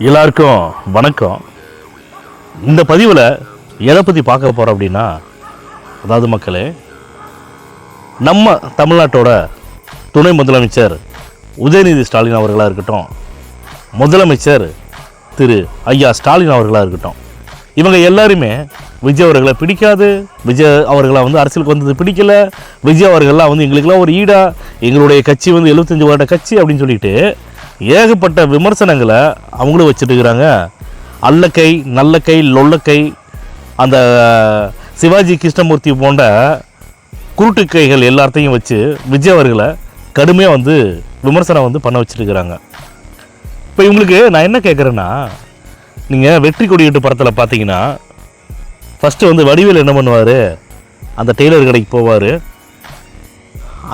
எல்லாருக்கும் வணக்கம். இந்த பதிவில் எதை பற்றி பார்க்க போகிறோம் அப்படின்னா, அதாவது மக்களே, நம்ம தமிழ்நாட்டோட துணை முதலமைச்சர் உதயநிதி ஸ்டாலின் அவர்களாக இருக்கட்டும், முதலமைச்சர் திரு ஐயா ஸ்டாலின் அவர்களாக இருக்கட்டும், இவங்க எல்லாருமே விஜய் அவர்களை பிடிக்காது, விஜய் அவர்களை அரசியலுக்கு வந்தது பிடிக்கல, விஜய் அவர்கள்லாம் எங்களுக்கெல்லாம் ஒரு ஈடா, எங்களுடைய கட்சி 75 வருட கட்சி அப்படின்னு சொல்லிட்டு ஏகப்பட்ட விமர்சனங்களை அவங்களும் வச்சுட்டு இருக்கிறாங்க. அல்லக்கை நல்லக்கை லொல்லக்கை அந்த சிவாஜி கிருஷ்ணமூர்த்தி போன்ற குருட்டு கைகள் எல்லாத்தையும் வச்சு விஜய் அவர்களை கடுமையாக விமர்சனம் பண்ண வச்சுருக்கிறாங்க. இப்போ இவங்களுக்கு நான் என்ன கேட்குறேன்னா, நீங்கள் வெற்றி கொடியிட்டு படத்தில் பார்த்தீங்கன்னா ஃபஸ்ட்டு வடிவேல் என்ன பண்ணுவார், அந்த டெய்லர் கடைக்கு போவார்,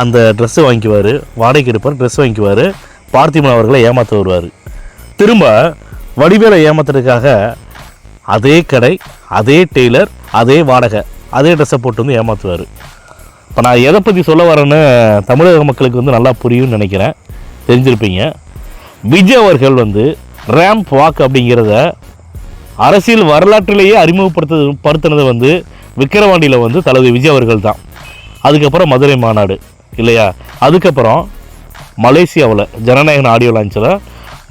அந்த ட்ரெஸ்ஸை வாங்கிக்குவார், வாடகைக்கு எடுப்பார், ட்ரெஸ் வாங்கிக்குவார், பார்த்திபன் அவர்களை ஏமாற்ற வருவார். திரும்ப வடிவேலை ஏமாத்துறதுக்காக அதே கடை, அதே டெய்லர், அதே வாடகை, அதே ட்ரெஸ்ஸை போட்டு ஏமாற்றுவார். இப்போ நான் எதை பற்றி சொல்ல வரேன்னு தமிழக மக்களுக்கு நல்லா புரியும்னு நினைக்கிறேன், தெரிஞ்சிருப்பீங்க. விஜய் அவர்கள் ரேம்ப் வாக் அப்படிங்கிறத அரசியல் வரலாற்றிலேயே அறிமுகப்படுத்தினது விக்கிரவாண்டியில் தளபதி விஜய் அவர்கள் தான். அதுக்கப்புறம் மதுரை மாநாடு இல்லையா, அதுக்கப்புறம் மலேசியாவில் ஜனநாயகன் ஆடியோ லான்ச்சில்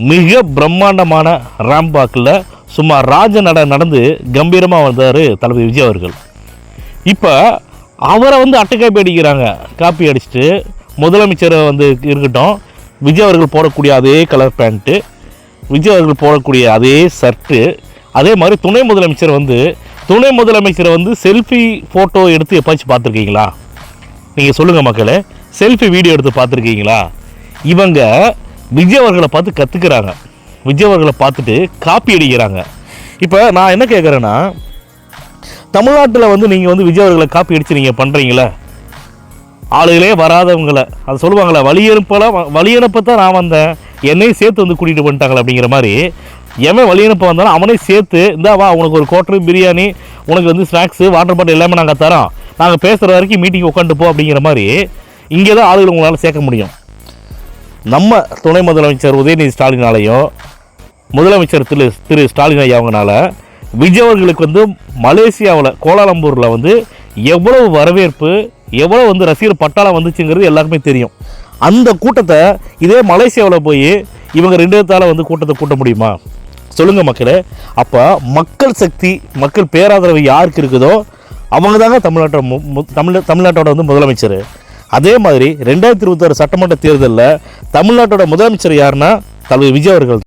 மிக பிரம்மாண்டமான ரேம்ப் வாக்கில் சும்மா ராஜ நடந்து கம்பீரமாக வந்தார் தளபதி விஜய் அவர்கள். இப்போ அவரை அட்டைக்காப்பி அடிக்கிறாங்க, காப்பி அடிச்சுட்டு முதலமைச்சரை இருக்கட்டும், விஜய் அவர்கள் போடக்கூடிய அதே கலர் பேண்ட்டு, விஜய் அவர்கள் போடக்கூடிய அதே ஷர்ட்டு, அதே மாதிரி துணை முதலமைச்சரை செல்ஃபி ஃபோட்டோ எடுத்து எப்பாச்சும் பார்த்துருக்கீங்களா? நீங்கள் சொல்லுங்கள் மக்களே, செல்ஃபி வீடியோ எடுத்து பார்த்துருக்கீங்களா? இவங்க விஜய் அவர்களை பார்த்து கற்றுக்கிறாங்க, விஜய் அவர்களை பார்த்துட்டு காப்பி அடிக்கிறாங்க. இப்போ நான் என்ன கேட்குறேன்னா, தமிழ்நாட்டில் நீங்கள் விஜய் அவர்களை காப்பி அடித்து நீங்கள் பண்ணுறீங்களே, ஆளுகளே வராதவங்களை அது சொல்லுவாங்களே, வழி அனுப்பத்தான் நான் வந்தேன், என்னையும் சேர்த்து கூட்டிகிட்டு பண்ணிட்டாங்களே அப்படிங்கிற மாதிரி, எவன் வழி அனுப்ப வந்தாலும் அவனே சேர்த்து இந்தா வா, உனக்கு ஒரு கோட்டரு பிரியாணி, உனக்கு ஸ்நாக்ஸு வாட்டர் பாட்டில் எல்லாமே நாங்கள் தரோம், நாங்கள் பேசுகிற வரைக்கும் மீட்டிங் உட்காந்து போ அப்படிங்கிற மாதிரி இங்கே தான் ஆளுகளை உங்களால் சேர்க்க முடியும். நம்ம துணை முதலமைச்சர் உதயநிதி ஸ்டாலினாலையும் முதலமைச்சர் திரு ஸ்டாலின் ஐயா அவங்கனால விஜய் அவர்களுக்கு மலேசியாவில் கோலாலம்பூரில் எவ்வளவு வரவேற்பு, எவ்வளோ ரசிகர் பட்டாளம் வந்துச்சுங்கிறது எல்லாருக்குமே தெரியும். அந்த கூட்டத்தை இதே மலேசியாவில் போய் இவங்க 2 இடத்தால் கூட்டத்தை கூட்ட முடியுமா? சொல்லுங்கள் மக்களே. அப்போ மக்கள் சக்தி, மக்கள் பேராதரவு யாருக்கு இருக்குதோ அவங்க தாங்க தமிழ்நாட்டோட முதலமைச்சர். அதே மாதிரி 2026 சட்டமன்ற தேர்தலில் தமிழ்நாட்டோட முதலமைச்சர் யாருன்னா தளபதி விஜய் அவர்கள்.